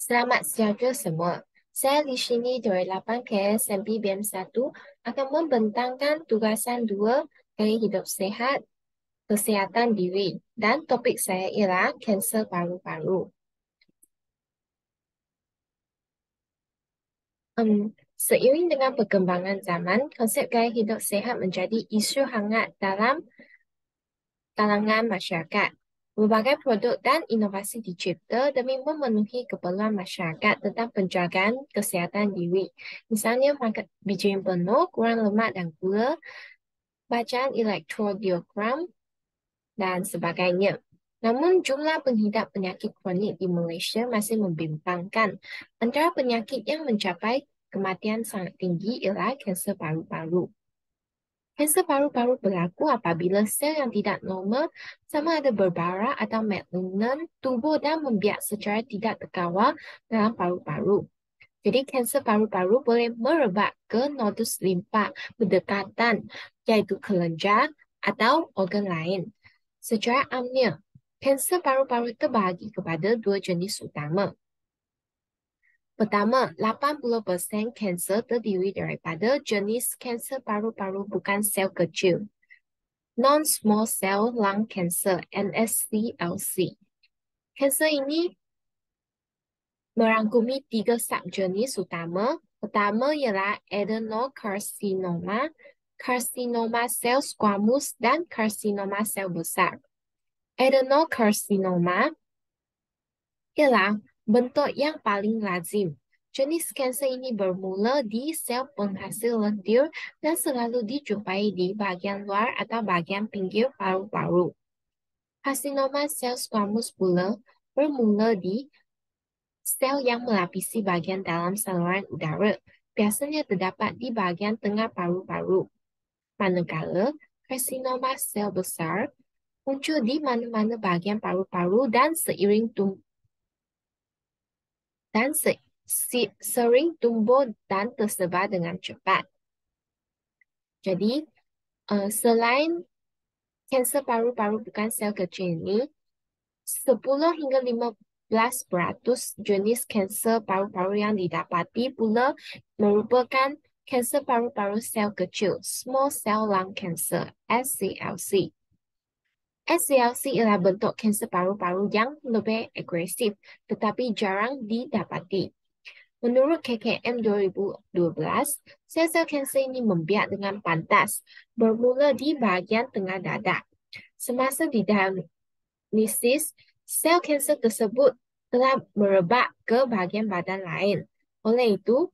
Selamat sejahtera semua. Saya di sini dari 8KS MPBM1 akan membentangkan tugasan 2 gaya hidup sehat, kesihatan diri dan topik saya ialah kanser paru-paru. Seiring dengan perkembangan zaman, konsep gaya hidup sehat menjadi isu hangat dalam kalangan masyarakat. Berbagai produk dan inovasi dicipta demi memenuhi keperluan masyarakat tentang penjagaan kesihatan diri. Misalnya, makan biji yang penuh, kurang lemak dan gula, bacaan elektrokardiogram, dan sebagainya. Namun, jumlah pengidap penyakit kronik di Malaysia masih membimbangkan. Antara penyakit yang mencapai kematian sangat tinggi ialah kanser paru-paru. Kanser paru-paru berlaku apabila sel yang tidak normal sama ada berbara atau malignant tumbuh dan membiak secara tidak terkawal dalam paru-paru. Jadi kanser paru-paru boleh merebak ke nodus limfa berdekatan iaitu kelenjar atau organ lain. Secara amnya, kanser paru-paru terbahagi kepada dua jenis utama. Pertama, 80% kanser terdiri daripada jenis kanser paru-paru bukan sel kecil, non-small cell lung cancer (NSCLC). Kanser ini merangkumi 3 subjenis utama. Pertama ialah adenocarcinoma, karsinoma sel squamous dan karsinoma sel besar. Adenocarcinoma ialah bentuk yang paling lazim. Jenis kanser ini bermula di sel penghasil lendir dan selalu dijumpai di bahagian luar atau bahagian pinggir paru-paru. Karsinoma sel squamous pula bermula di sel yang melapisi bahagian dalam saluran udara, biasanya terdapat di bahagian tengah paru-paru. Manakala karsinoma sel besar muncul di mana-mana bahagian paru-paru dan sering tumbuh dan tersebar dengan cepat. Jadi, selain kanser paru-paru bukan sel kecil ini, 10 hingga 15% jenis kanser paru-paru yang didapati pula merupakan kanser paru-paru sel kecil, small cell lung cancer, SCLC. SCLC ialah bentuk kanser paru-paru yang lebih agresif tetapi jarang didapati. Menurut KKM 2012, sel-sel kanser ini membiak dengan pantas, bermula di bahagian tengah dada. Semasa didiagnosis, sel kanser tersebut telah merebak ke bahagian badan lain. Oleh itu,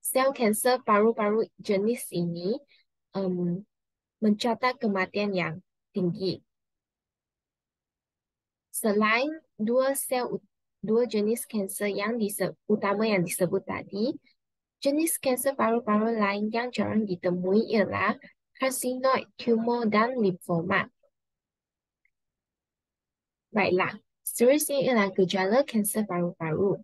sel kanser paru-paru jenis ini mencatat kematian yang tinggi. Selain dua jenis kanser yang utama yang disebut tadi, jenis kanser paru-paru lain yang jarang ditemui ialah karsinoid, tumor dan limfoma. Baiklah, seterusnya ialah gejala kanser paru-paru.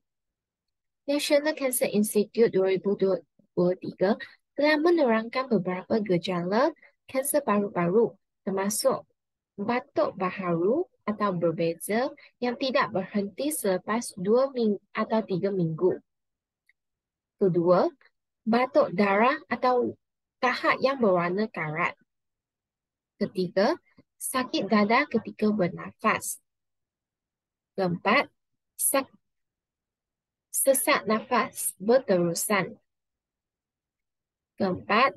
National Cancer Institute 2023 telah menerangkan beberapa gejala kanser paru-paru, termasuk batuk baharu atau berbeza yang tidak berhenti selepas 2 minggu atau 3 minggu. Kedua, batuk darah atau kahak yang berwarna karat. Ketiga, sakit dada ketika bernafas. Keempat, sesak nafas berterusan. Keempat,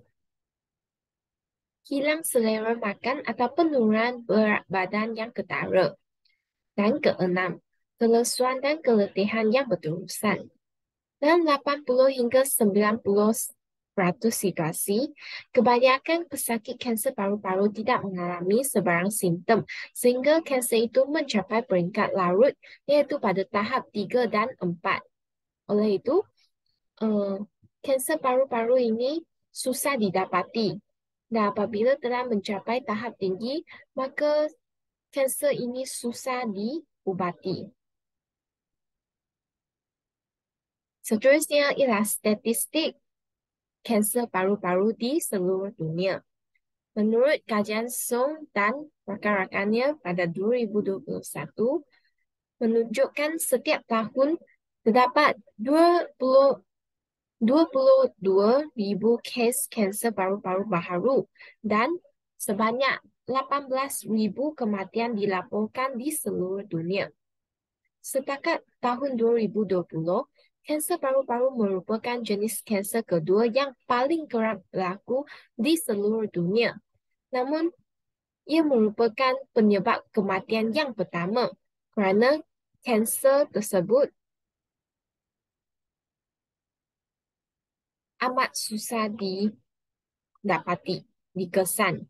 hilang selera makan atau penurunan berat badan yang ketara. Dan keenam, kelesuan dan keletihan yang berterusan. Dalam 80 hingga 90% situasi, kebanyakan pesakit kanser paru-paru tidak mengalami sebarang simptom sehingga kanser itu mencapai peringkat larut iaitu pada tahap 3 dan 4. Oleh itu, kanser paru-paru ini susah didapati. Dan apabila telah mencapai tahap tinggi, maka kanser ini susah diubati. Seterusnya ialah statistik kanser paru-paru di seluruh dunia. Menurut kajian Song dan rakan-rakannya pada 2021, menunjukkan setiap tahun terdapat 22,000 kes kanser paru-paru baru dan sebanyak 18,000 kematian dilaporkan di seluruh dunia. Setakat tahun 2020, kanser paru-paru merupakan jenis kanser kedua yang paling kerap berlaku di seluruh dunia. Namun, ia merupakan penyebab kematian yang pertama kerana kanser tersebut amat susah didapati, dikesan.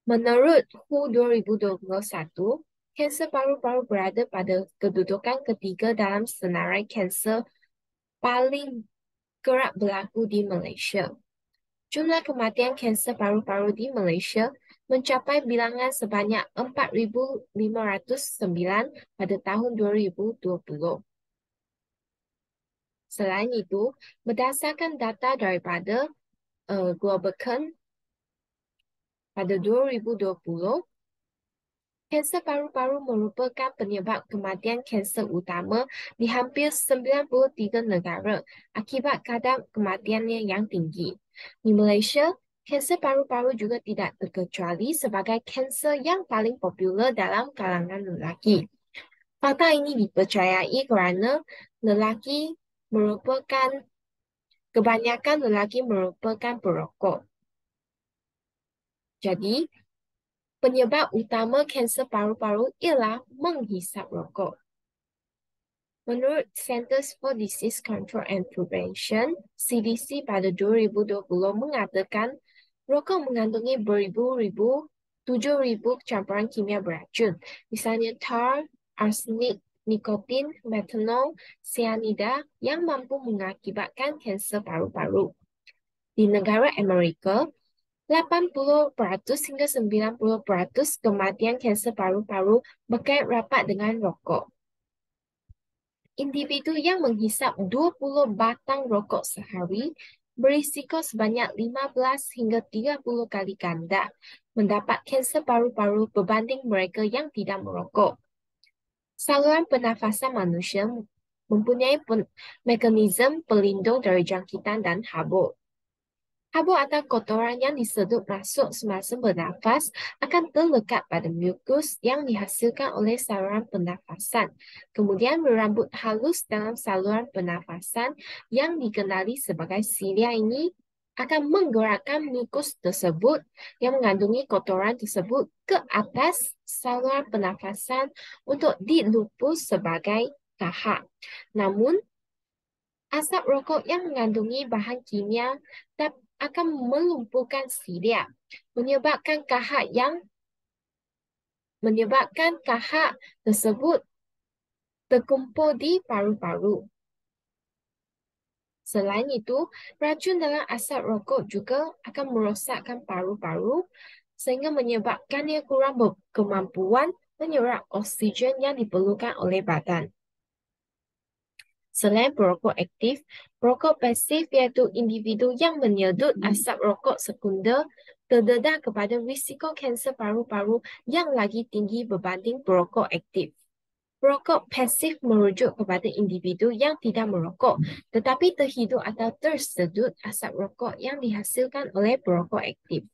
Menurut WHO 2021, kanser paru-paru berada pada kedudukan ketiga dalam senarai kanser paling kerap berlaku di Malaysia. Jumlah kematian kanser paru-paru di Malaysia mencapai bilangan sebanyak 4,509 pada tahun 2020. Selain itu, berdasarkan data daripada Globocon pada 2020, kanser paru-paru merupakan penyebab kematian kanser utama di hampir 93 negara akibat kadar kematiannya yang tinggi. Di Malaysia, kanser paru-paru juga tidak terkecuali sebagai kanser yang paling popular dalam kalangan lelaki. Fakta ini dipercayai kerana kebanyakan lelaki merupakan perokok. Jadi, penyebab utama kanser paru-paru ialah menghisap rokok. Menurut Centers for Disease Control and Prevention, CDC pada 2020 mengatakan rokok mengandungi beribu-ribu, 7,000 campuran kimia beracun, misalnya tar, arsenik, nikotin, metanol, cyanida yang mampu mengakibatkan kanser paru-paru. Di negara Amerika, 80% hingga 90% kematian kanser paru-paru berkait rapat dengan rokok. Individu yang menghisap 20 batang rokok sehari berisiko sebanyak 15 hingga 30 kali ganda mendapat kanser paru-paru berbanding mereka yang tidak merokok. Saluran pernafasan manusia mempunyai mekanisme pelindung dari jangkitan dan habuk. Habuk atau kotoran yang disedut masuk semasa bernafas akan terlekat pada mukus yang dihasilkan oleh saluran pernafasan. Kemudian berambut halus dalam saluran pernafasan yang dikenali sebagai silia ini akan menggerakkan mukus tersebut yang mengandungi kotoran tersebut ke atas saluran pernafasan untuk dilupus sebagai kahak. Namun, asap rokok yang mengandungi bahan kimia akan melumpuhkan silia, menyebabkan kahak tersebut terkumpul di paru-paru. Selain itu, racun dalam asap rokok juga akan merosakkan paru-paru sehingga menyebabkannya kurang berkemampuan menyerap oksigen yang diperlukan oleh badan. Selain perokok aktif, perokok pasif iaitu individu yang menyedut asap rokok sekunder terdedah kepada risiko kanser paru-paru yang lagi tinggi berbanding perokok aktif. Perokok pasif merujuk kepada individu yang tidak merokok tetapi terhidup atau tersedut asap rokok yang dihasilkan oleh perokok aktif.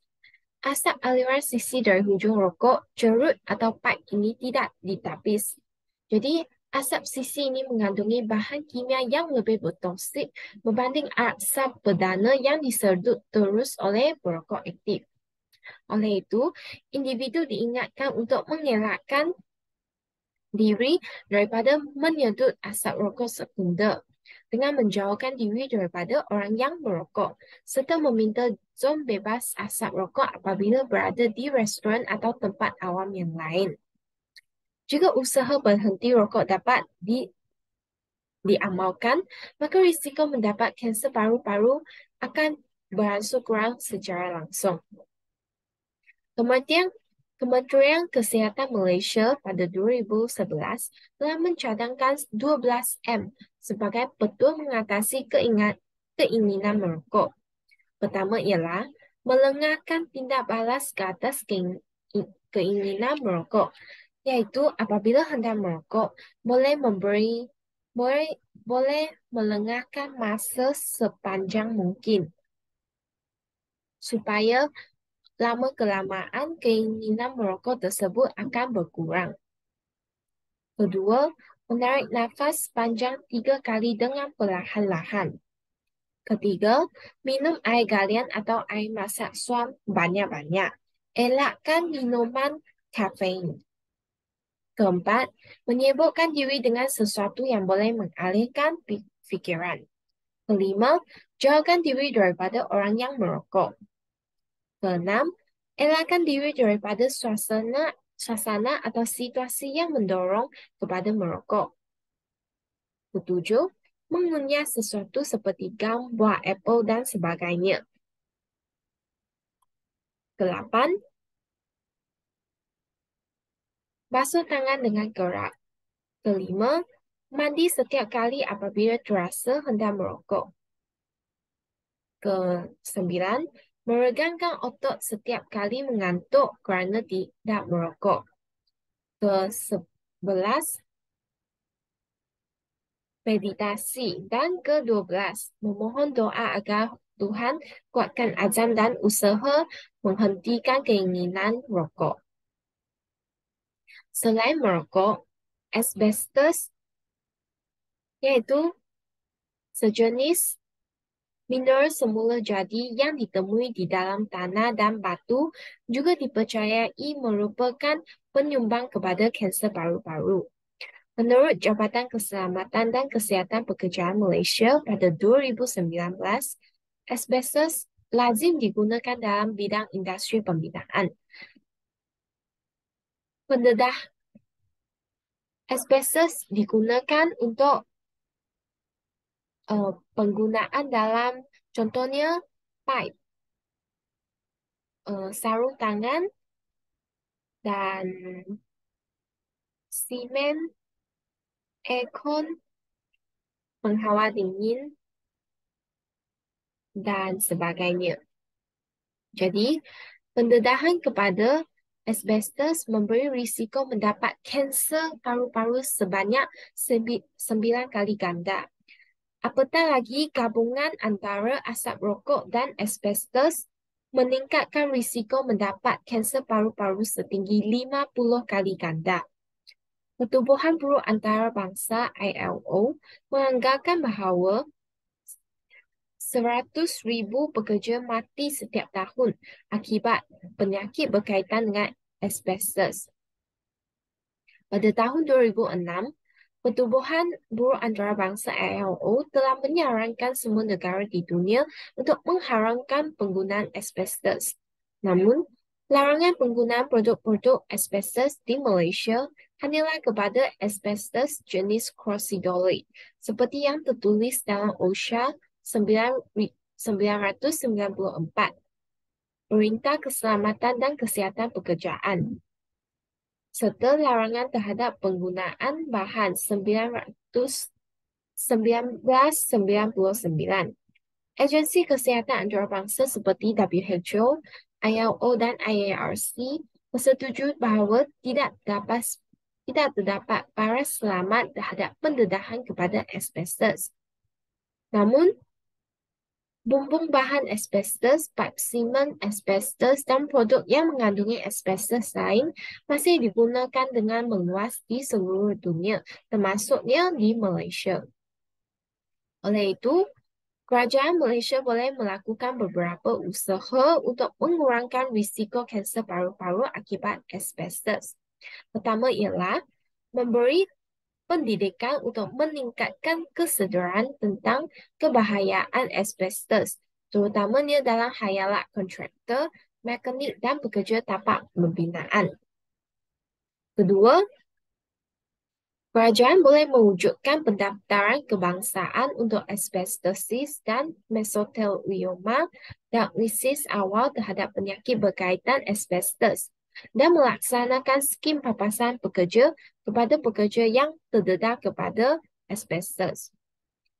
Asap aliran sisi dari hujung rokok, cerut atau pipe ini tidak ditapis. Jadi, asap sisi ini mengandungi bahan kimia yang lebih bertoksik berbanding asap perdana yang disedut terus oleh perokok aktif. Oleh itu, individu diingatkan untuk mengelakkan diri daripada menyedut asap rokok sekunder dengan menjauhkan diri daripada orang yang merokok serta meminta zon bebas asap rokok apabila berada di restoran atau tempat awam yang lain. Jika usaha berhenti rokok dapat diamalkan, maka risiko mendapat kanser paru-paru akan beransur kurang secara langsung. Kementerian Kesihatan Malaysia pada 2011 telah mencadangkan 12M sebagai petua mengatasi keinginan merokok. Pertama ialah melengahkan tindak balas ke atas keinginan merokok. yaitu apabila hendak merokok, boleh, boleh melengahkan masa sepanjang mungkin supaya lama-kelamaan keinginan merokok tersebut akan berkurang. Kedua, menarik nafas panjang 3 kali dengan perlahan-lahan. Ketiga, minum air galian atau air masak suam banyak-banyak. Elakkan minuman kafein. Keempat, menyibukkan diri dengan sesuatu yang boleh mengalihkan fikiran. Kelima, jauhkan diri daripada orang yang merokok. Keenam, elakkan diri daripada suasana atau situasi yang mendorong kepada merokok. Ketujuh, mengunyah sesuatu seperti gam, buah apel dan sebagainya. Kelapan, basuh tangan dengan kerap. Kelima, mandi setiap kali apabila terasa hendak merokok. Kesembilan, meregangkan otot setiap kali mengantuk kerana tidak merokok. Ke-11, meditasi. Dan ke-12, memohon doa agar Tuhan kuatkan azam dan usaha menghentikan keinginan merokok. Selain merokok, asbestos iaitu sejenis mineral semula jadi yang ditemui di dalam tanah dan batu juga dipercayai merupakan penyumbang kepada kanser paru-paru. Menurut Jabatan Keselamatan dan Kesihatan Pekerjaan Malaysia pada 2019, asbestos lazim digunakan dalam bidang industri pembinaan. Pendedah asbestos digunakan untuk penggunaan dalam contohnya pipe, sarung tangan dan semen, aircon, penghawa dingin dan sebagainya. Jadi, pendedahan kepada asbestos memberi risiko mendapat kanser paru-paru sebanyak 9 kali ganda. Apatah lagi gabungan antara asap rokok dan asbestos meningkatkan risiko mendapat kanser paru-paru setinggi 50 kali ganda. Pertubuhan Buruh Antarabangsa ILO menganggarkan bahawa 100,000 pekerja mati setiap tahun akibat penyakit berkaitan dengan asbestos. Pada tahun 2006, Pertubuhan Buruh Antarabangsa ILO telah menyarankan semua negara di dunia untuk mengharamkan penggunaan asbestos. Namun, larangan penggunaan produk-produk asbestos di Malaysia hanyalah kepada asbestos jenis crocidolate, seperti yang tertulis dalam OSHA 1994, Perintah Keselamatan dan Kesihatan Pekerjaan, serta larangan terhadap penggunaan bahan 1999. Agensi Kesihatan Antarabangsa seperti WHO, ILO dan IARC bersetuju bahawa tidak terdapat paras selamat terhadap pendedahan kepada asbestos. Namun, bumbung bahan asbestos, pipe semen asbestos dan produk yang mengandungi asbestos lain masih digunakan dengan meluas di seluruh dunia, termasuknya di Malaysia. Oleh itu, kerajaan Malaysia boleh melakukan beberapa usaha untuk mengurangkan risiko kanser paru-paru akibat asbestos. Pertama ialah memberi pendidikan untuk meningkatkan kesedaran tentang kebahayaan asbestos, terutamanya dalam hayalat kontraktor, mekanik dan pekerja tapak pembinaan. Kedua, kerajaan boleh mewujudkan pendaftaran kebangsaan untuk asbestosis dan mesotelioma diagnosis awal terhadap penyakit berkaitan asbestos dan melaksanakan skim papasan pekerja kepada pekerja yang terdedah kepada asbestos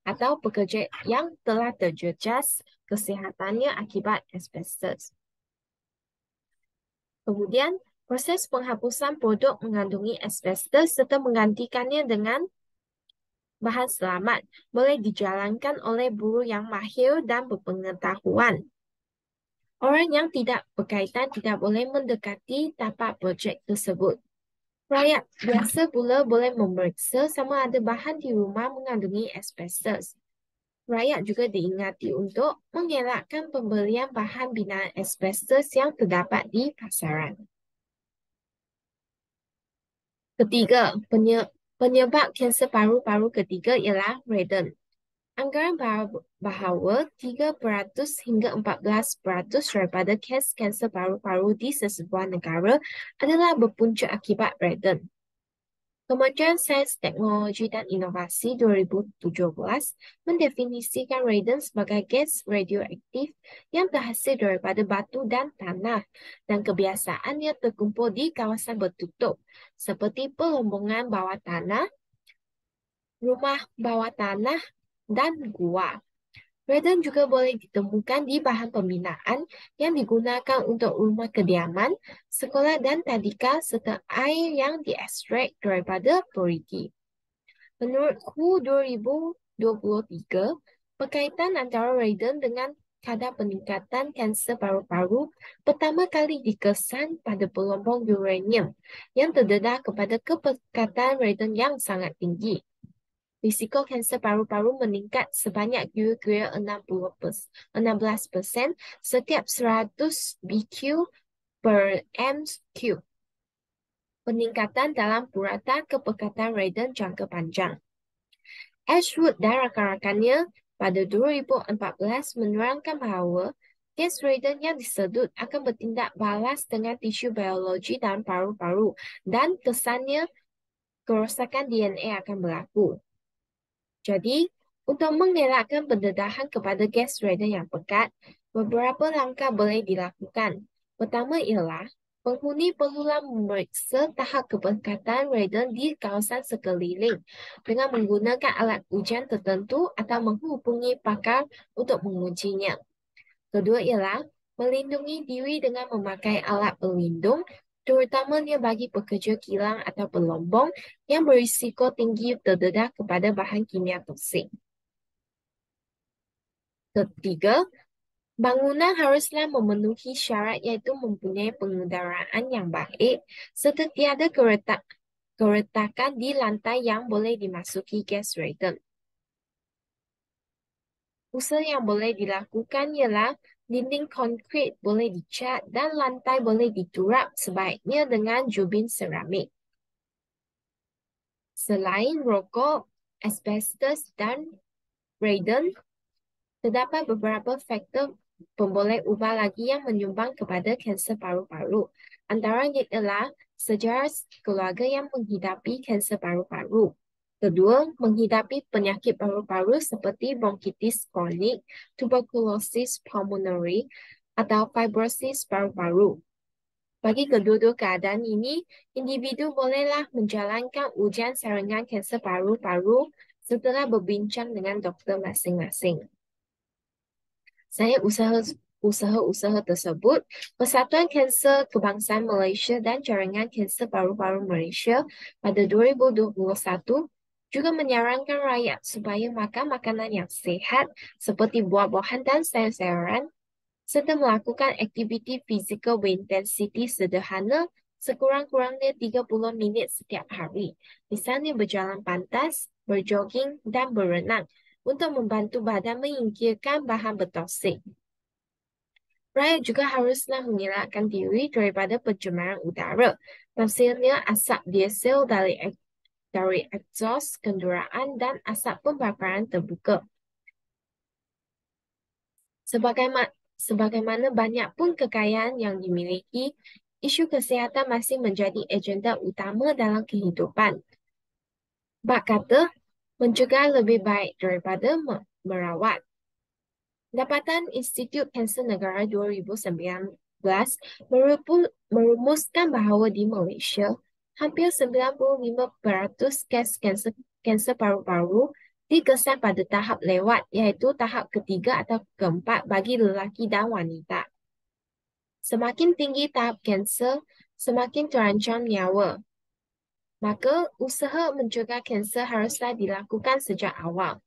atau pekerja yang telah terjejas kesihatannya akibat asbestos. Kemudian, Proses penghapusan produk mengandungi asbestos serta menggantikannya dengan bahan selamat boleh dijalankan oleh buruh yang mahir dan berpengetahuan. Orang yang tidak berkaitan tidak boleh mendekati tapak projek tersebut. Rakyat biasa pula boleh memeriksa sama ada bahan di rumah mengandungi asbestos. Rakyat juga diingati untuk mengelakkan pembelian bahan binaan asbestos yang terdapat di pasaran. Ketiga, penyebab kanser paru-paru ketiga ialah radon. Anggaran bahawa 3% hingga 14% daripada kes kanser paru-paru di sesebuah negara adalah berpunca akibat radon. Kementerian Sains, Teknologi dan Inovasi 2017 mendefinisikan radon sebagai gas radioaktif yang terhasil daripada batu dan tanah dan kebiasaannya terkumpul di kawasan bertutup seperti pelombongan bawah tanah, rumah bawah tanah, dan gua. Radon juga boleh ditemukan di bahan pembinaan yang digunakan untuk rumah kediaman, sekolah dan tadika serta air yang diekstrak daripada perigi. Menurut WHO 2023, berkaitan antara radon dengan kadar peningkatan kanser paru-paru pertama kali dikesan pada pelombong uranium yang terdedah kepada kepekatan radon yang sangat tinggi. Risiko kanser paru-paru meningkat sebanyak kira-kira 16% setiap 100 BQ per m3. Peningkatan dalam purata kepekatan radon jangka panjang. Ashwood dan rakan-rakannya pada 2014 menerangkan bahawa gas radon yang disedut akan bertindak balas dengan tisu biologi dan paru-paru dan kesannya kerosakan DNA akan berlaku. Jadi, untuk mengelakkan pendedahan kepada gas radon yang pekat, beberapa langkah boleh dilakukan. Pertama ialah, penghuni perlulah memeriksa tahap kepekatan radon di kawasan sekeliling dengan menggunakan alat ujian tertentu atau menghubungi pakar untuk mengujinya. Kedua ialah, melindungi diri dengan memakai alat pelindung, terutamanya bagi pekerja kilang atau pelombong yang berisiko tinggi terdedah kepada bahan kimia toksik. Ketiga, bangunan haruslah memenuhi syarat iaitu mempunyai pengudaraan yang baik serta tiada keretakan di lantai yang boleh dimasuki gas radon. Usaha yang boleh dilakukan ialah dinding konkrit boleh dicat dan lantai boleh diturap sebaiknya dengan jubin seramik. Selain rokok, asbestos dan radon, terdapat beberapa faktor pemboleh ubah lagi yang menyumbang kepada kanser paru-paru. Antaranya ialah sejarah keluarga yang menghidapi kanser paru-paru. Kedua, menghidapi penyakit paru-paru seperti bronkitis kronik, tuberkulosis pulmonary, atau fibrosis paru-paru. Bagi kedua-dua keadaan ini, individu bolehlah menjalankan ujian saringan kanser paru-paru setelah berbincang dengan doktor masing-masing. Saya usaha-usaha tersebut, Persatuan Kanser Kebangsaan Malaysia dan Jaringan Kanser Paru-Paru Malaysia pada 2021 juga menyarankan rakyat supaya makan makanan yang sihat seperti buah-buahan dan sayur-sayuran serta melakukan aktiviti fizikal berintensiti sederhana sekurang-kurangnya 30 minit setiap hari. Misalnya berjalan pantas, berjoging dan berenang untuk membantu badan menyingkirkan bahan bertoksik. Rakyat juga haruslah mengelakkan diri daripada pencemaran udara. Tafsirnya asap diesel dari exhaust kenderaan dan asap pembakaran terbuka. Sebagaimana banyak pun kekayaan yang dimiliki, isu kesihatan masih menjadi agenda utama dalam kehidupan. Bak kata, mencegah lebih baik daripada merawat. Dapatan Institut Kanser Negara 2019 merumuskan bahawa di Malaysia, hampir 95% kes kanser paru-paru dikesan pada tahap lewat iaitu tahap ketiga atau keempat bagi lelaki dan wanita. Semakin tinggi tahap kanser, semakin terancam nyawa. Maka, usaha mencegah kanser haruslah dilakukan sejak awal,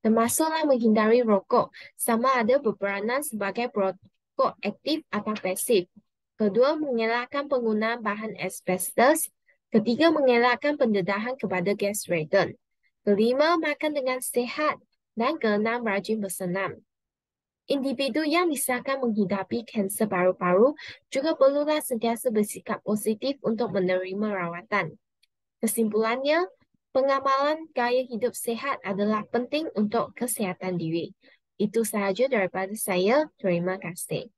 termasuklah menghindari rokok, sama ada berperanan sebagai perokok aktif atau pasif. Kedua, mengelakkan penggunaan bahan asbestos. Ketiga, mengelakkan pendedahan kepada gas radon. Kelima, makan dengan sihat. Dan keenam, rajin bersenam. Individu yang disahkan menghidapi kanser paru-paru juga perlulah sentiasa bersikap positif untuk menerima rawatan. Kesimpulannya, pengamalan gaya hidup sihat adalah penting untuk kesihatan diri. Itu sahaja daripada saya. Terima kasih.